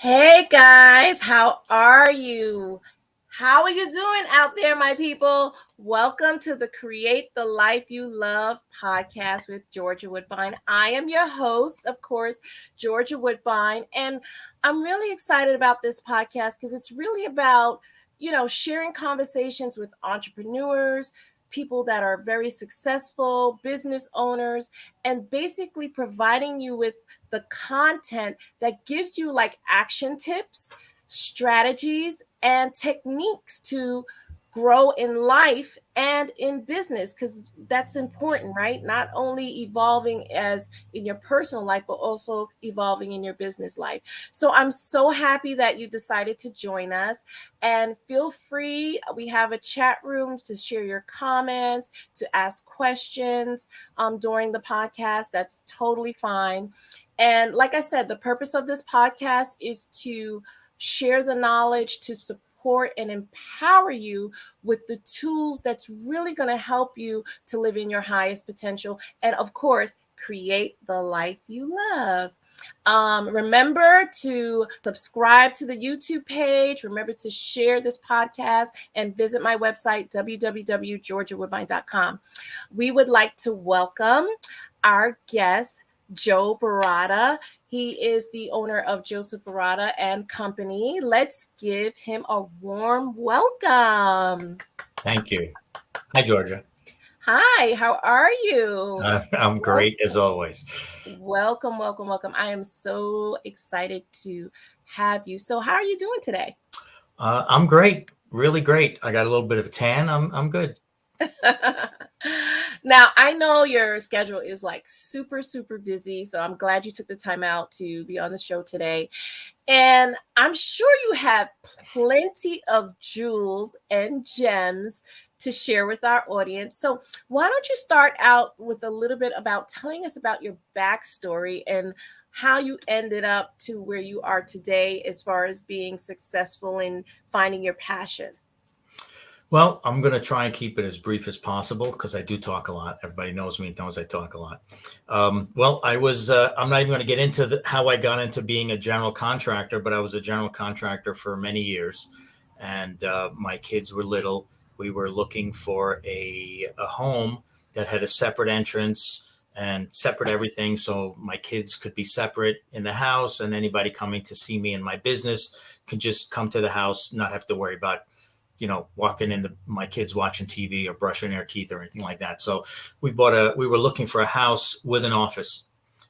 Hey guys, how are you? How are you doing out there, my people? Welcome to the Create the Life You Love podcast with Georgia Woodbine. I am your host, of course, Georgia Woodbine, and I'm really excited about this podcast because it's really about, sharing conversations with entrepreneurs, people that are very successful, business owners, and basically providing you with the content that gives you like action tips, strategies, and techniques to grow in life and in business, because that's important, right? Not only evolving as in your personal life, but also evolving in your business life. So I'm so happy that you decided to join us, and feel free. We have a chat room to share your comments, to ask questions during the podcast. That's totally fine. And like I said, the purpose of this podcast is to share the knowledge, to support and empower you with the tools that's really going to help you to live in your highest potential. And of course, create the life you love. Remember to subscribe to the YouTube page. Remember to share this podcast and visit my website, www.georgiawoodbine.com. We would like to welcome our guest, Joe Baratta. He is the owner of Joseph Baratta and Company. Let's give him a warm welcome. Thank you. Hi, Georgia. Hi, how are you? I'm great as always. Welcome, welcome, welcome. I am so excited to have you. So, how are you doing today? I'm great, really great. I got a little bit of a tan. I'm good. Now, I know your schedule is like super, super busy. So, I'm glad you took the time out to be on the show today. And I'm sure you have plenty of jewels and gems to share with our audience. So, why don't you start out with a little bit about telling us about your backstory and how you ended up to where you are today as far as being successful in finding your passion? Well, I'm going to try and keep it as brief as possible because I do talk a lot. Everybody knows me, knows I talk a lot. Well, I'm not even going to get into how I got into being a general contractor, but I was a general contractor for many years. And my kids were little. We were looking for a home that had a separate entrance and separate everything. So my kids could be separate in the house, and anybody coming to see me in my business could just come to the house, not have to worry about walking in my kids watching TV or brushing their teeth or anything like that. So we were looking for a house with an office,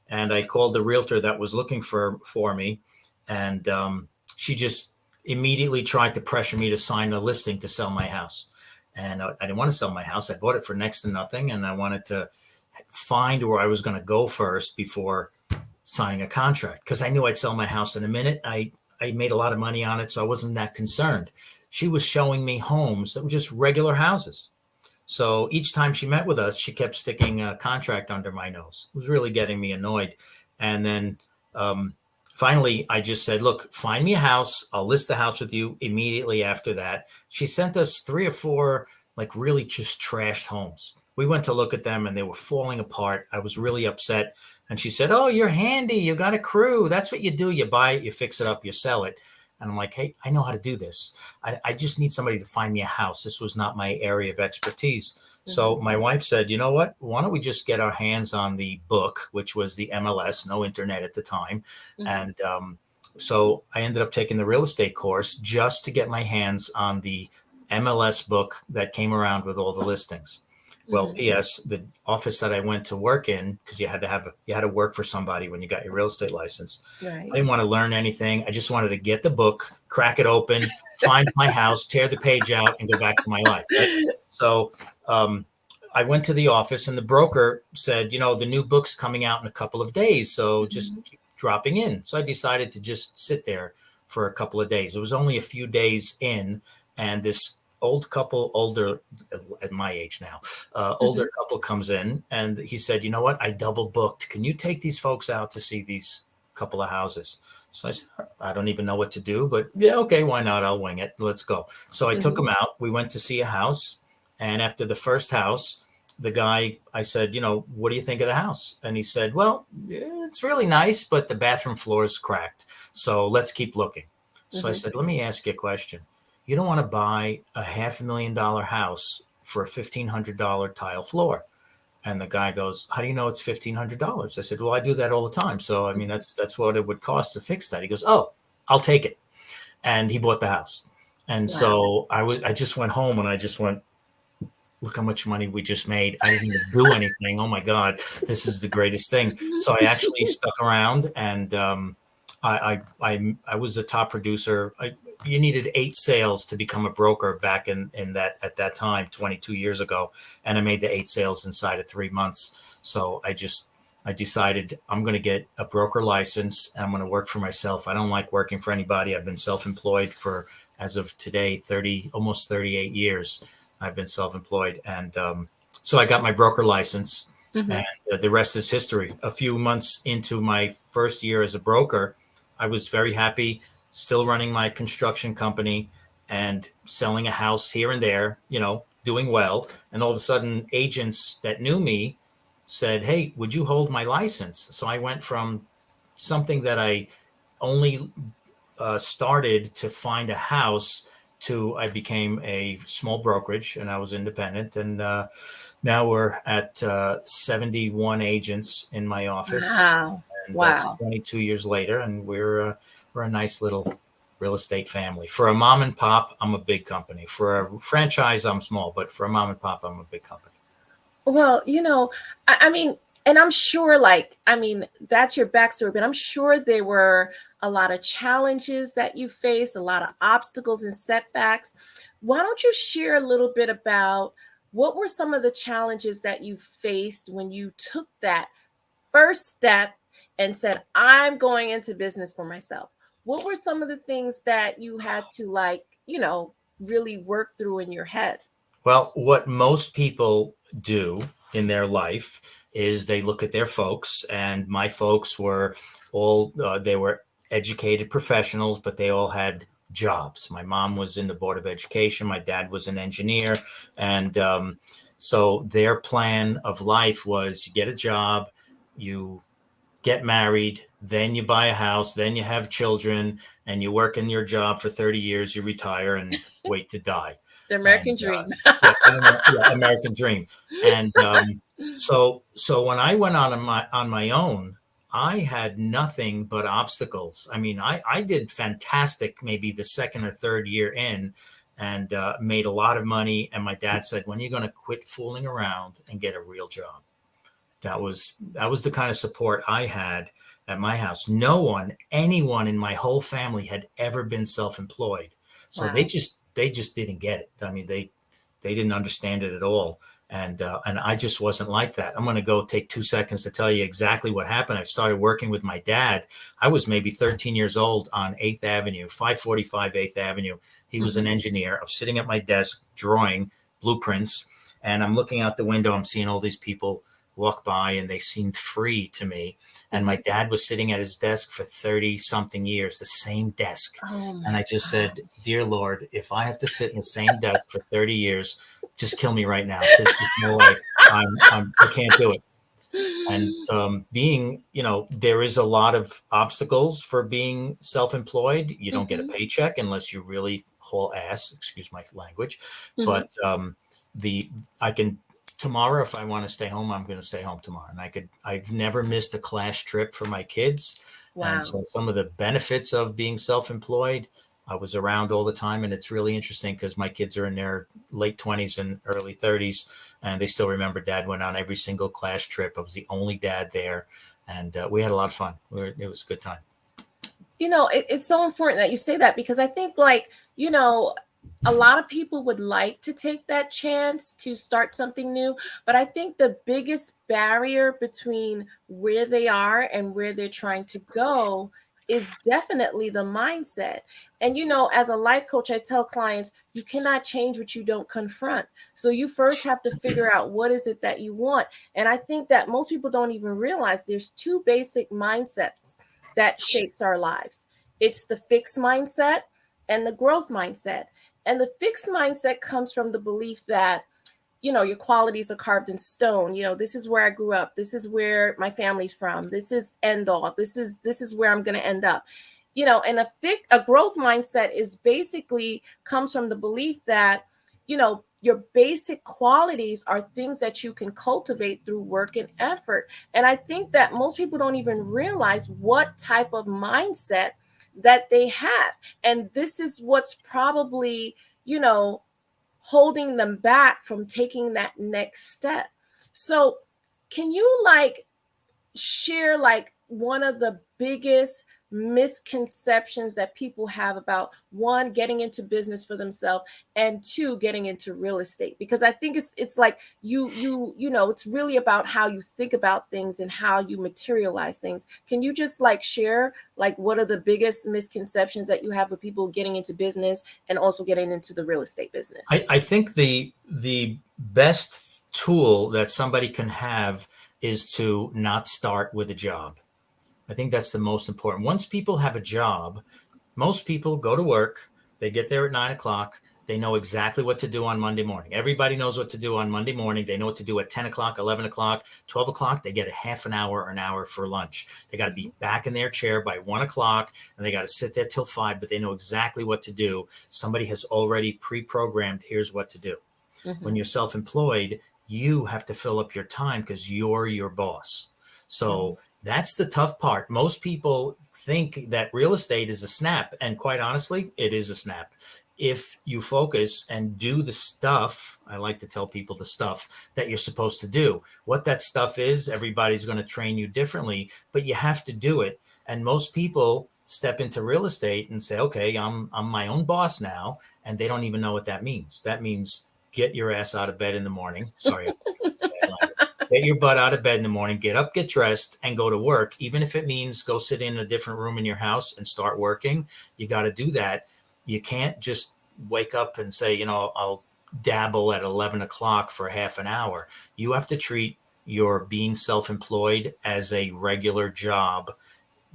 and I called the realtor that was looking for me. And she just immediately tried to pressure me to sign a listing to sell my house. And I didn't want to sell my house. I bought it for next to nothing. And I wanted to find where I was going to go first before signing a contract, because I knew I'd sell my house in a minute. I made a lot of money on it, so I wasn't that concerned. She was showing me homes that were just regular houses. So each time she met with us, she kept sticking a contract under my nose. It was really getting me annoyed. And then finally, I just said, look, find me a house. I'll list the house with you immediately after that. She sent us 3 or 4, like really just trashed homes. We went to look at them and they were falling apart. I was really upset. And she said, oh, you're handy. You got a crew. That's what you do. You buy it, you fix it up, you sell it. And I'm like, hey, I know how to do this. I just need somebody to find me a house. This was not my area of expertise. Mm-hmm. So my wife said, you know what? Why don't we just get our hands on the book, which was the MLS, no internet at the time. Mm-hmm. And so I ended up taking the real estate course just to get my hands on the MLS book that came around with all the listings. Well, mm-hmm. P.S. the office that I went to work in, because you had to work for somebody when you got your real estate license. Right. I didn't want to learn anything. I just wanted to get the book, crack it open, find my house, tear the page out, and go back to my life. Right? So I went to the office, and the broker said, the new book's coming out in a couple of days, so just mm-hmm. keep dropping in. So I decided to just sit there for a couple of days. It was only a few days in, and this older at my age now, older mm-hmm. couple comes in, and he said, you know what? I double booked. Can you take these folks out to see these couple of houses? So I said, I don't even know what to do, but yeah, okay, why not? I'll wing it. Let's go. So I mm-hmm. took them out. We went to see a house. And after the first house, the guy, I said, what do you think of the house? And he said, well, it's really nice, but the bathroom floor is cracked. So let's keep looking. So I Mm-hmm. said, let me ask you a question. You don't want to buy a $500,000 house for a $1,500 tile floor. And the guy goes, how do you know it's $1,500? I said, well, I do that all the time. So, I mean, that's what it would cost to fix that. He goes, oh, I'll take it. And he bought the house. And Wow. so I just went home and I just went, look how much money we just made. I didn't even do anything. Oh my God, this is the greatest thing. So I actually stuck around and I was a top producer. You needed 8 sales to become a broker back in that at that time, 22 years ago, and I made the 8 sales inside of 3 months. So I decided I'm going to get a broker license. And I'm going to work for myself. I don't like working for anybody. I've been self-employed for, as of today, almost 38 years. I've been self-employed, and so I got my broker license, Mm-hmm. and the rest is history. A few months into my first year as a broker, I was very happy, still running my construction company and selling a house here and there, doing well. And all of a sudden, agents that knew me said, "Hey, would you hold my license?" So I went from something that I only started to find a house to I became a small brokerage and I was independent. And now we're at 71 agents in my office. Wow. And that's Wow. 22 years later. And we're a nice little real estate family. For a mom and pop, I'm a big company. For a franchise, I'm small. But for a mom and pop, I'm a big company. Well, I mean, and I'm sure, like, I mean, that's your backstory, but I'm sure there were a lot of challenges that you faced, a lot of obstacles and setbacks. Why don't you share a little bit about what were some of the challenges that you faced when you took that first step and said, I'm going into business for myself? What were some of the things that you had to, like, really work through in your head? Well, what most people do in their life is they look at their folks, and my folks were they were educated professionals, but they all had jobs. My mom was in the Board of Education, my dad was an engineer, and so their plan of life was you get a job, you get married, then you buy a house, then you have children, and you work in your job for 30 years, you retire and wait to die. The American And dream. yeah, yeah, American dream. And so when I went on my own, I had nothing but obstacles. I mean, I did fantastic, maybe the second or third year in, and made a lot of money. And my dad said, "When are you going to quit fooling around and get a real job?" That was the kind of support I had at my house. Anyone in my whole family had ever been self-employed. So Wow. they just didn't get it. I mean, they didn't understand it at all. And I just wasn't like that. I'm going to go take 2 seconds to tell you exactly what happened. I started working with my dad. I was maybe 13 years old on 8th Avenue, 545 8th Avenue. He was an Mm-hmm. engineer. I was sitting at my desk drawing blueprints, and I'm looking out the window. I'm seeing all these people walk by, and they seemed free to me. And my Mm-hmm. dad was sitting at his desk for 30 something years, the same desk. Oh And my I just said, gosh. dear Lord, if I have to sit in the same desk for 30 years, just kill me right now. There's just no way. I can't do it. And there is a lot of obstacles for being self-employed. You don't get a Mm-hmm. paycheck unless you really haul ass, excuse my language. Mm-hmm. But the I can tomorrow, if I want to stay home, I'm going to stay home tomorrow. And I've never missed a class trip for my kids. And Wow. so some of the benefits of being self-employed, I was around all the time. And it's really interesting because my kids are in their late 20s and early 30s, and they still remember dad went on every single class trip. I was the only dad there, and we had a lot of fun. It was a good time. It's so important that you say that, because I think, like, a lot of people would like to take that chance to start something new, but I think the biggest barrier between where they are and where they're trying to go is definitely the mindset. And as a life coach, I tell clients, you cannot change what you don't confront. So you first have to figure out what is it that you want. And I think that most people don't even realize there's two basic mindsets that shapes our lives. It's the fixed mindset and the growth mindset. And the fixed mindset comes from the belief that your qualities are carved in stone. This is where I grew up. This is where my family's from. This is end all. This is where I'm going to end up. And a growth mindset is basically comes from the belief that, your basic qualities are things that you can cultivate through work and effort. And I think that most people don't even realize what type of mindset that they have. And this is what's probably, holding them back from taking that next step. So, can you share one of the biggest misconceptions that people have about, one, getting into business for themselves, and two, getting into real estate? Because I think it's like it's really about how you think about things and how you materialize things. Can you just share what are the biggest misconceptions that you have with people getting into business and also getting into the real estate business? I think the best tool that somebody can have is to not start with a job. I think that's the most important. Once people have a job, most people go to work, they get there at 9 o'clock, they know exactly what to do on Monday morning. Everybody knows what to do on Monday morning. They know what to do at 10 o'clock, 11 o'clock, 12 o'clock. They get a half an hour or an hour for lunch. They got to be back in their chair by 1 o'clock, and they got to sit there till 5, but they know exactly what to do. Somebody has already pre-programmed, here's what to do. Mm-hmm. When you're self-employed, you have to fill up your time because you're your boss. So that's the tough part. Most people think that real estate is a snap. And quite honestly, it is a snap. If you focus and do the stuff, I like to tell people the stuff that you're supposed to do. What that stuff is, everybody's going to train you differently, but you have to do it. And most people step into real estate and say, okay, I'm my own boss now. And they don't even know what that means. That means get your ass out of bed in the morning. Sorry. Get your butt out of bed in the morning, get up, get dressed, and go to work. Even if it means go sit in a different room in your house and start working, you got to do that. You can't just wake up and say, I'll dabble at 11 o'clock for half an hour. You have to treat your being self-employed as a regular job,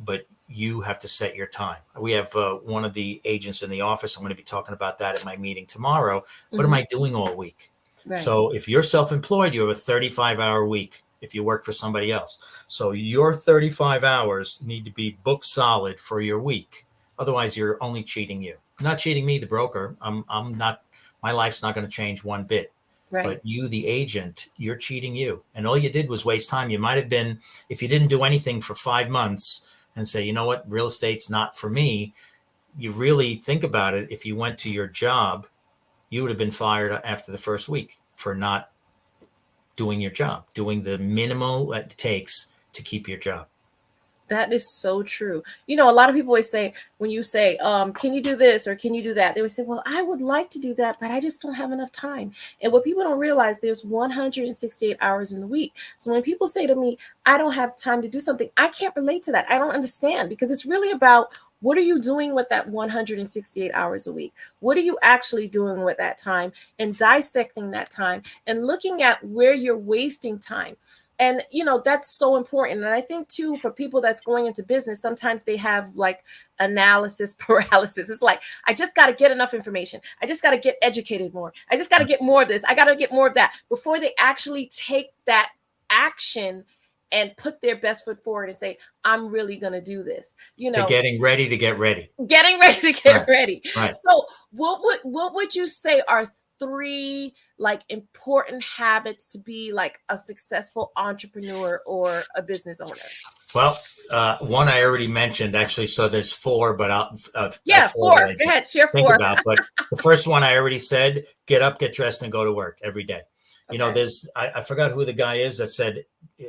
but you have to set your time. We have one of the agents in the office. I'm going to be talking about that at my meeting tomorrow. What am I doing all week? Right. So if you're self-employed, you have a 35-hour week if you work for somebody else. So your 35 hours need to be book solid for your week. Otherwise, you're only cheating you. You're not cheating me, the broker. I'm not, my life's not going to change one bit. Right. But you, the agent, you're cheating you. And all you did was waste time. You might have been, if you didn't do anything for 5 months and say, you know what, real estate's not for me, you really think about it. If you went to your job, you would have been fired after the first week for not doing your job, doing the minimal that it takes to keep your job. That is so true. A lot of people always say, when you say, can you do this or can you do that? They would say, well, I would like to do that, but I just don't have enough time. And what people don't realize, there's 168 hours in the week. So when people say to me, I don't have time to do something, I can't relate to that. I don't understand, because it's really about, what are you doing with that 168 hours a week? What are you actually doing with that time, and dissecting that time and looking at where you're wasting time? And, that's so important. And I think too, for people that's going into business, sometimes they have analysis paralysis. It's like, I just got to get enough information. I just got to get educated more. I just got to get more of this. I got to get more of that before they actually take that action and put their best foot forward and say, I'm really going to do this. They're getting ready to get ready. Getting ready to get ready. Right. So what would you say are 3 important habits to be a successful entrepreneur or a business owner? Well, one I already mentioned, actually. So there's 4, but I'll 4. Go ahead, share 4. But the first one I already said: get up, get dressed, and go to work every day. Okay. There's I forgot who the guy is that said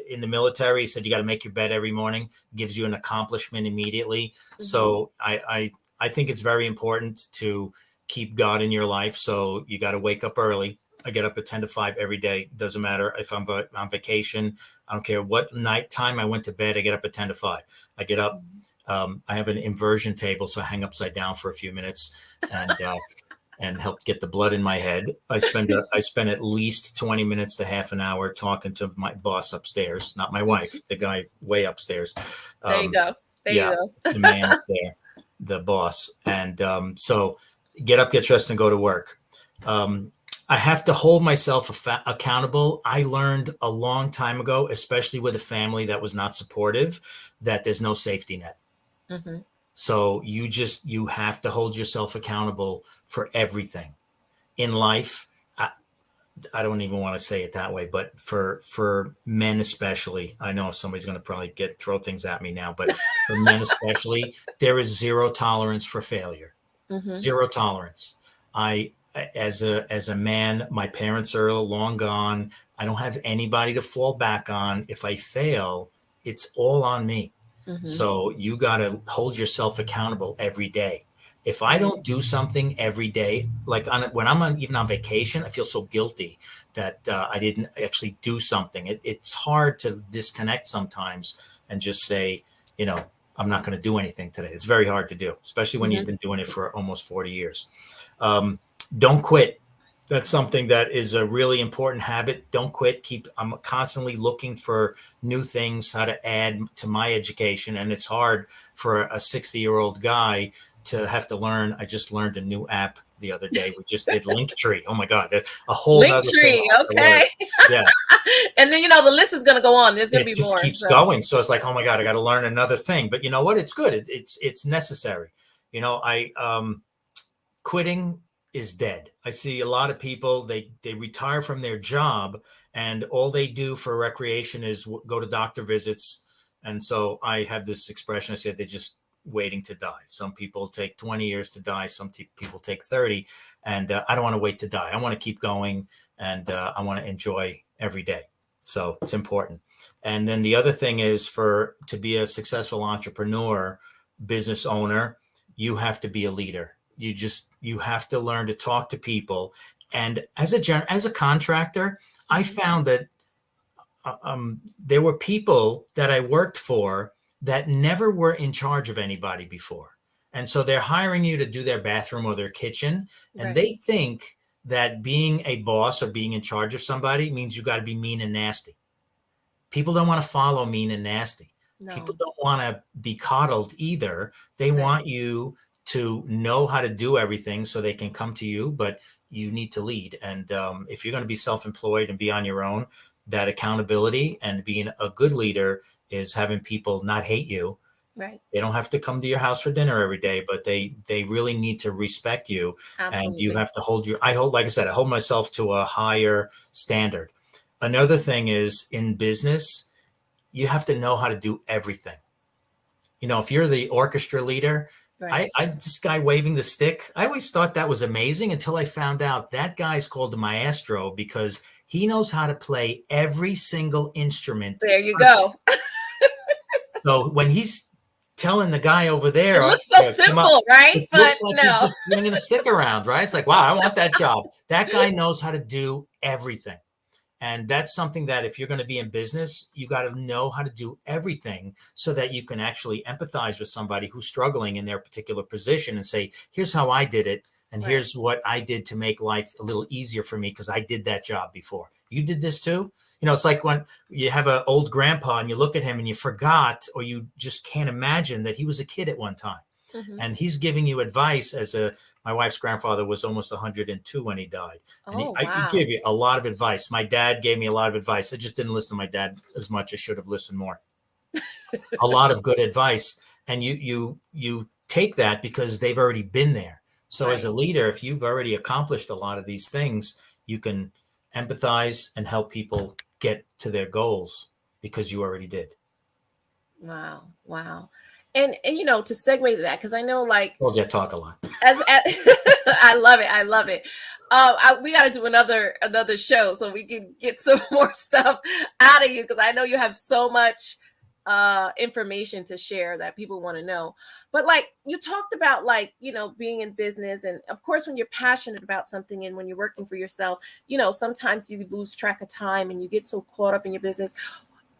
in the military, he said you got to make your bed every morning. It gives you an accomplishment immediately. Mm-hmm. So I think it's very important to keep God in your life. So you got to wake up early. I get up at 10 to 5 every day. Doesn't matter if I'm on vacation. I don't care what night time I went to bed. I get up at 10 to 5. I get up. I have an inversion table, so I hang upside down for a few minutes and help get the blood in my head. I spend at least 20 minutes to half an hour talking to my boss upstairs, not my wife, the guy way upstairs. There you go. You go. The man up there, the boss. And so get up, get dressed, and go to work. I have to hold myself accountable. I learned a long time ago, especially with a family that was not supportive, that there's no safety net. Mm-hmm. So you have to hold yourself accountable for everything in life. I don't even want to say it that way, but for men especially, I know somebody's going to probably throw things at me now, but for men especially, there is zero tolerance for failure. Mm-hmm. Zero tolerance. I as a man, my parents are long gone. I don't have anybody to fall back on. If I fail, it's all on me. Mm-hmm. So you got to hold yourself accountable every day. If I Right. don't do something every day, like when I'm even on vacation, I feel so guilty that I didn't actually do something. It's hard to disconnect sometimes and just say, you know, I'm not going to do anything today. It's very hard to do, especially when you've Mm-hmm. been doing it for almost 40 years. Um, don't quit. That's something that is a really important habit. Don't quit. I'm constantly looking for new things, how to add to my education. And it's hard for a 60-year-old guy to have to learn. I just learned a new app the other day. We just did Linktree. Oh my God. That's a whole nother thing Linktree. I have to learn. Okay. Yes. And then the list is gonna go on. There's gonna It be just more. keeps So. going. So it's like, oh my God, I got to learn another thing. But you know what? It's good. It's necessary. Quitting is dead. I see a lot of people, they retire from their job and all they do for recreation is go to doctor visits. And so I have this expression, I said they're just waiting to die. Some people take 20 years to die, some people take 30, and I don't want to wait to die. I want to keep going, and I want to enjoy every day. So it's important. And then the other thing is, for to be a successful entrepreneur, business owner, you have to be a leader. You have to learn to talk to people. And as a contractor, I Mm-hmm. found that there were people that I worked for that never were in charge of anybody before. And so they're hiring you to do their bathroom or their kitchen. And Right. they think that being a boss or being in charge of somebody means you got to be mean and nasty. People don't want to follow mean and nasty. People No. don't want to be coddled either. They Right. want you to know how to do everything so they can come to you, but you need to lead. And if you're going to be self-employed and be on your own, that accountability and being a good leader is having people not hate you. Right. They don't have to come to your house for dinner every day, but they really need to respect you, and you Absolutely. have to like I said, I hold myself to a higher standard. Another thing is, in business, you have to know how to do everything. If you're the orchestra leader, Right. this guy waving the stick, I always thought that was amazing until I found out that guy's called the maestro because he knows how to play every single instrument There you perfect. go. So when he's telling the guy over It there looks so to come up, simple, right? it But looks like he's no. just swinging a stick around, right? It's like, wow, I want that job. That guy knows how to do everything. And that's something that if you're going to be in business, you got to know how to do everything so that you can actually empathize with somebody who's struggling in their particular position and say, here's how I did it. And Right. here's what I did to make life a little easier for me because I did that job before. You did this too? It's like when you have an old grandpa and you look at him and you forgot, or you just can't imagine that he was a kid at one time. Mm-hmm. And he's giving you advice. My wife's grandfather was almost 102 when he died. And Oh, he wow. gave you a lot of advice. My dad gave me a lot of advice. I just didn't listen to my dad as much. I should have listened more. A lot of good advice. And you take that because they've already been there. So as Right. a leader, if you've already accomplished a lot of these things, you can empathize and help people get to their goals because you already did. Wow. Wow. And to segue to that, because I know like Told you I talk a lot. as I love it. I love it. We got to do another show so we can get some more stuff out of you, because I know you have so much information to share that people want to know. But like you talked about, like being in business, and of course when you're passionate about something and when you're working for yourself, sometimes you lose track of time and you get so caught up in your business.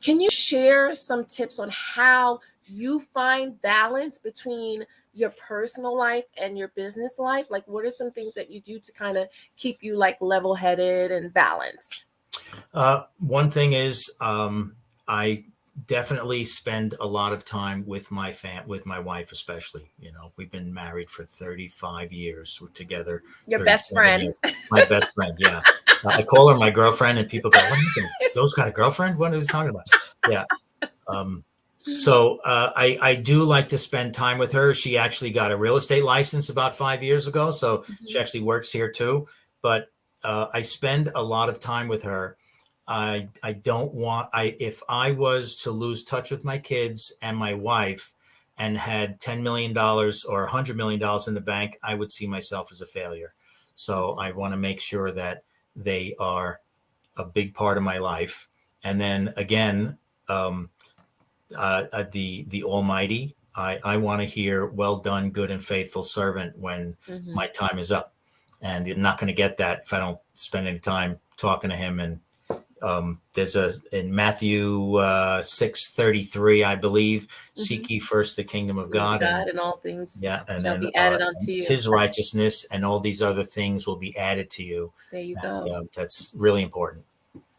Can you share some tips on how you find balance between your personal life and your business life? Like, what are some things that you do to kind of keep you like level-headed and balanced? One thing is, I definitely spend a lot of time with with my wife, especially. We've been married for 35 years. We're together Your best 37 friend. years. My best friend, yeah. I call her my girlfriend, and people go, "What happened? Joe's got a girlfriend? What are you talking about?" Yeah. Um, I do like to spend time with her. She actually got a real estate license about 5 years ago, so she Mhm. actually works here too. But I spend a lot of time with her. I don't want I if I was to lose touch with my kids and my wife and had $10 million or $100 million in the bank, I would see myself as a failure. So I want to make sure that they are a big part of my life. And then again, um, the Almighty. I want to hear, "Well done, good and faithful servant," when Mhm. my time is up, and you're not going to get that if I don't spend any time talking to Him. And there's in Matthew 6:33, I believe, Mhm. "Seek ye first the kingdom of Of God," and God, and all things yeah, and shall then be added unto you. His righteousness, and all these other things will be added to you. There you And go. that's really important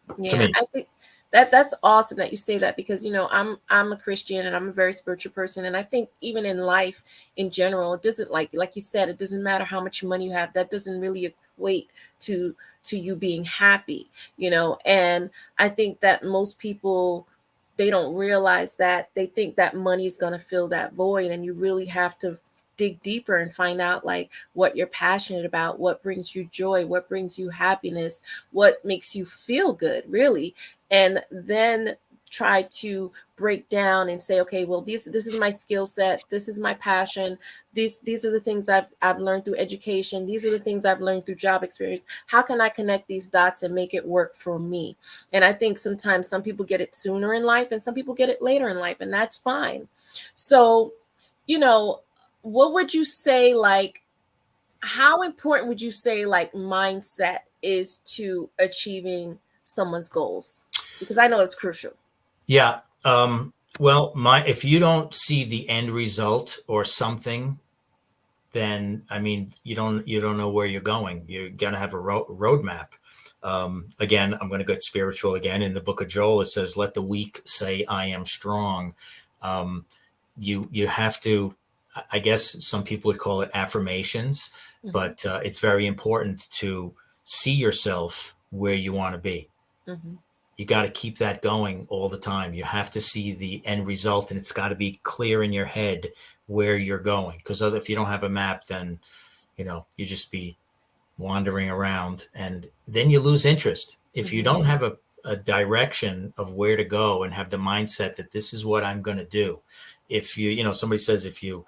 to Yeah, me. I think that's awesome that you say that, because I'm a Christian and I'm a very spiritual person, and I think even in life in general, it doesn't, like you said, it doesn't matter how much money you have. That doesn't really equate to you being happy, and I think that most people, they don't realize that. They think that money is going to fill that void, and you really have to dig deeper and find out like what you're passionate about, what brings you joy, what brings you happiness, what makes you feel good, really. And then try to break down and say, okay, well, this is my skill set, this is my passion, these are the things I've learned through education, these are the things I've learned through job experience. How can I connect these dots and make it work for me? And I think sometimes some people get it sooner in life and some people get it later in life, and that's fine. So, you know, what would you say, like, how important would you say like mindset is to achieving someone's goals? Because I know it's crucial. Yeah. Well, my if you don't see the end result or something, then I mean you don't know where you're going. You're gonna have a roadmap. Again, I'm going to get spiritual again. In the book of Joel, it says, "Let the weak say, I am strong." Um, you have to. I guess some people would call it affirmations, Hmm. but it's very important to see yourself where you want to be. Hmm. You got to keep that going all the time. You have to see the end result, and it's got to be clear in your head where you're going. Because if you don't have a map, then you just be wandering around, and then you lose interest. If you Hmm. don't have a direction of where to go and have the mindset that this is what I'm going to do. If somebody says, if you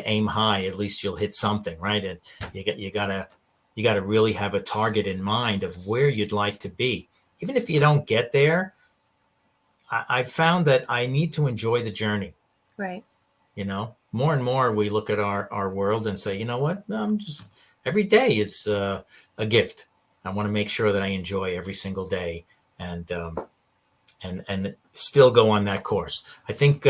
aim high, at least you'll hit something, right? And you gotta really have a target in mind of where you'd like to be. Even if you don't get there, I've found that I need to enjoy the journey. Right. More and more we look at our world and say, you know what? No, I'm just every day is a gift. I want to make sure that I enjoy every single day, and and still go on that course. I think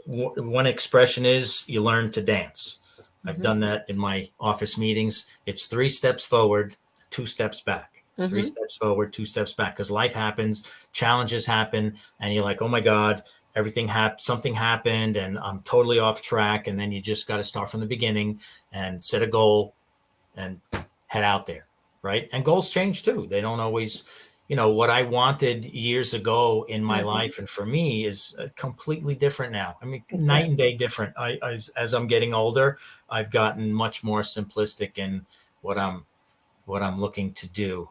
one expression is you learn to dance. I've Hmm. done that in my office meetings. It's 3 steps forward, 2 steps back. Three Hmm. steps forward, 2 steps back. Because life happens, challenges happen, and you're like, oh my God, something happened, and I'm totally off track. And then you just got to start from the beginning and set a goal and head out there, right? And goals change too. They don't always, what I wanted years ago in my Hmm. life and for me is completely different now. I mean, night and Exactly. day different. As I'm getting older, I've gotten much more simplistic in what I'm looking to do.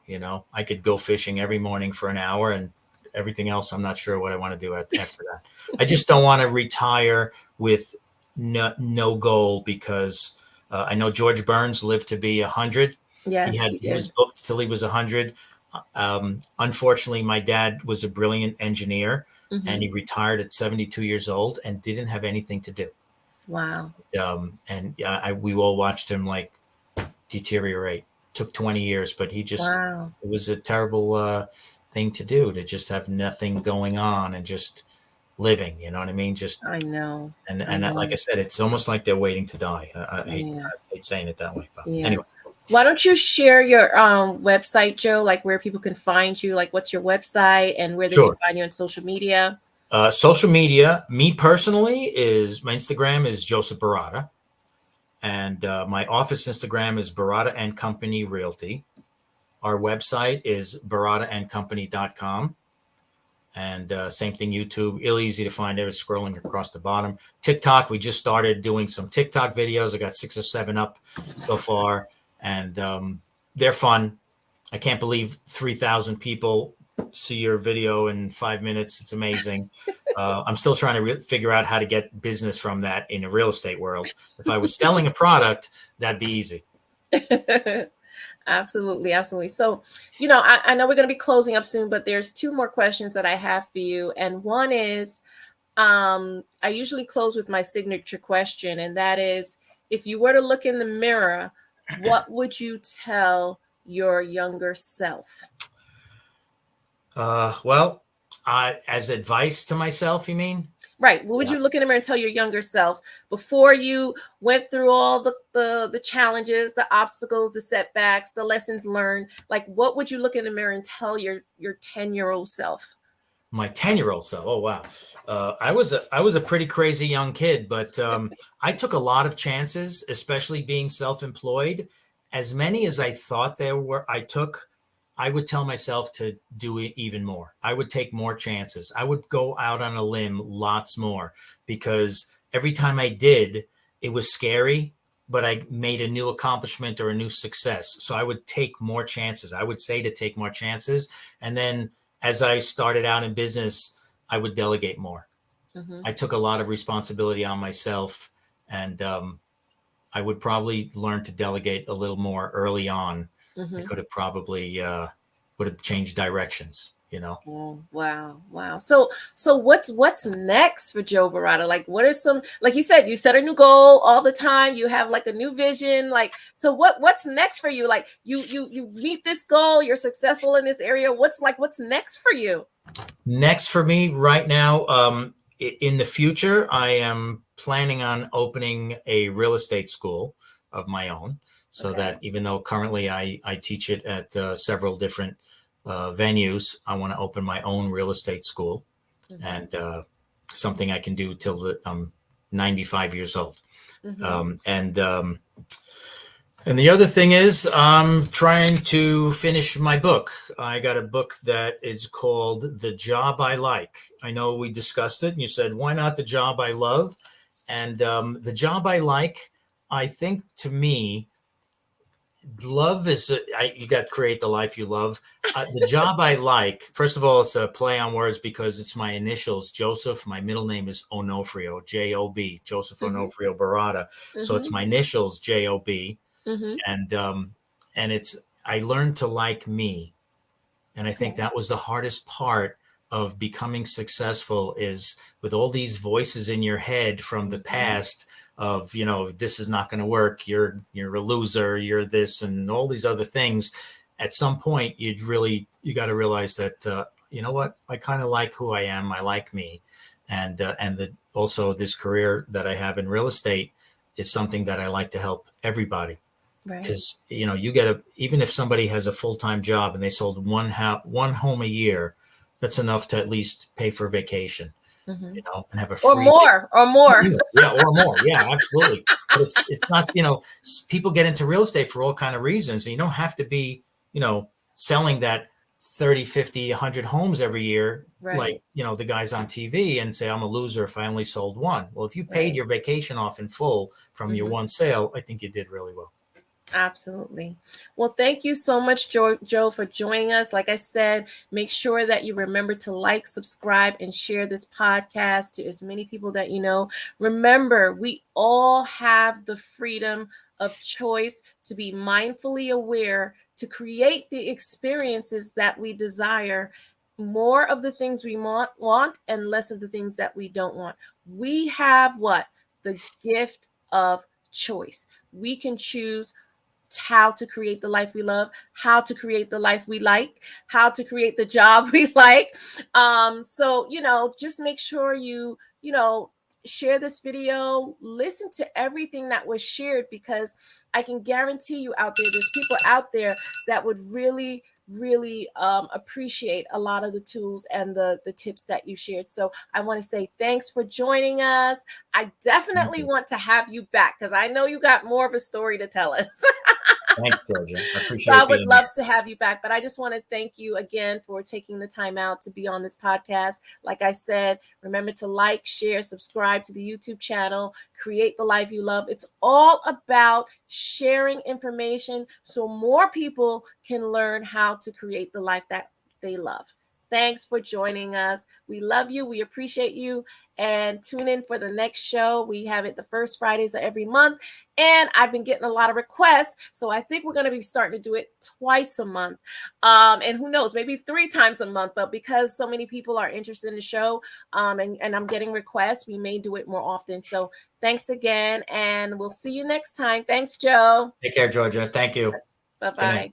I could go fishing every morning for an hour, and everything else, I'm not sure what I want to do after that. I just don't want to retire with no goal, because I know George Burns lived to be 100. He Yes, had you he was did. booked till he was 100. Unfortunately, my dad was a brilliant engineer, and Hmm. he retired at 72 years old and didn't have anything to do. Wow. And we all watched him like deteriorate. Took 20 years, but Wow. it was a terrible thing to do, to just have nothing going on and just living. You know what I mean? Just I know. I and like I know. said, it's almost like they're waiting to die. Yeah. I hate saying it that way, but Yeah. anyway. Why don't you share your website, Joe? Like where people can find you, like what's your website and where they can Sure. find you on social media? Social media, me personally, is my Instagram is Joseph Baratta, and my office Instagram is Baratta and Company Realty. Our website is barattaandcompany.com. And same thing, YouTube, really easy to find there, scrolling across the bottom. TikTok, we just started doing some TikTok videos. I got 6 or 7 up so far, and they're fun. I can't believe 3,000 people see your video in 5 minutes. It's amazing. I'm still trying to figure out how to get business from that in the real estate world. If I was selling a product, that'd be easy. Absolutely, absolutely. So, I know we're going to be closing up soon, but there's 2 more questions that I have for you. And one is, I usually close with my signature question, and that is, if you were to look in the mirror, what would you tell your younger self? Well, as advice to myself, you mean? Right. What would Yeah. you look in the mirror and tell your younger self before you went through all the challenges, the obstacles, the setbacks, the lessons learned? Like, what would you look in the mirror and tell your 10-year-old self? My 10-year-old self. Oh wow. I was a pretty crazy young kid, but I took a lot of chances, especially being self-employed. As many as I thought there were, I would tell myself to do it even more. I would take more chances. I would go out on a limb lots more, because every time I did, it was scary, but I made a new accomplishment or a new success. So I would take more chances. I would say to take more chances. And then as I started out in business, I would delegate more. Mm-hmm. I took a lot of responsibility on myself, and I would probably learn to delegate a little more early on. I Mm-hmm. could have probably would have changed directions, you know. Oh, wow, wow. So what's next for Joe Baratta? Like, what are some, like you said, you set a new goal all the time. You have like a new vision. Like, so what's next for you? Like, you meet this goal, you're successful in this area. What's next for you? Next for me right now, in the future, I am planning on opening a real estate school of my own, so Okay. that even though currently I teach it at several different venues, I want to open my own real estate school, Mm-hmm. and something I can do till I'm 95 years old. Mm-hmm. And the other thing is, I'm trying to finish my book. I got a book that is called The Job I Like. I know we discussed it, and you said, why not The Job I Love? And The Job I Like, I think, to me, love is, you got to create the life you love. The Job I Like, first of all, it's a play on words because it's my initials, Joseph. My middle name is Onofrio, Job, Joseph Mm-hmm. Onofrio Baratta. So Mm-hmm. it's my initials, Job. Mm-hmm. and it's, I learned to like me, and I think Okay. that was the hardest part of becoming successful, is with all these voices in your head from the Mm-hmm. past of, this is not going to work, you're a loser, you're this, and all these other things. At some point, you got to realize that, you know what, I kind of like who I am, I like me. And the also, this career that I have in real estate is something that I like to help everybody, Right. because you get even if somebody has a full-time job and they sold one home a year, that's enough to at least pay for vacation, Mm-hmm. and have a Or free more, or more. yeah, or more, yeah, absolutely. But it's not, people get into real estate for all kind of reasons, and you don't have to be selling that 30, 50, 100 homes every year, like Right. the guys on TV, and say, I'm a loser if I only sold one. Well, if you paid Right. your vacation off in full from your Mm-hmm. one sale, I think you did really well. Absolutely. Well, thank you so much, Joe, for joining us. Like I said, make sure that you remember to like, subscribe, and share this podcast to as many people that you know. Remember, we all have the freedom of choice to be mindfully aware, to create the experiences that we desire, more of the things we want and less of the things that we don't want. We have what? The gift of choice. We can choose how to create the life we love, how to create the life we like, how to create the job we like. So, just make sure you share this video, listen to everything that was shared, because I can guarantee you out there, there's people out there that would really really appreciate a lot of the tools and the tips that you shared. So I want to say thanks for joining us. I Thank definitely you. want to have you back because I know you got more of a story to tell us. Thanks, Georgia. I So I appreciate would being love here. to have you back. But I just want to thank you again for taking the time out to be on this podcast. Like I said, remember to like, share, subscribe to the YouTube channel, Create the Life You Love. It's all about sharing information so more people can learn how to create the life that they love. Thanks for joining us. We love you. We appreciate you. And tune in for the next show. We have it the first Fridays of every month. And I've been getting a lot of requests. So I think we're going to be starting to do it twice a month. And who knows, maybe 3 times a month. But because so many people are interested in the show and I'm getting requests, we may do it more often. So thanks again. And we'll see you next time. Thanks, Joe. Take care, Georgia. Thank you. Good night. Bye-bye.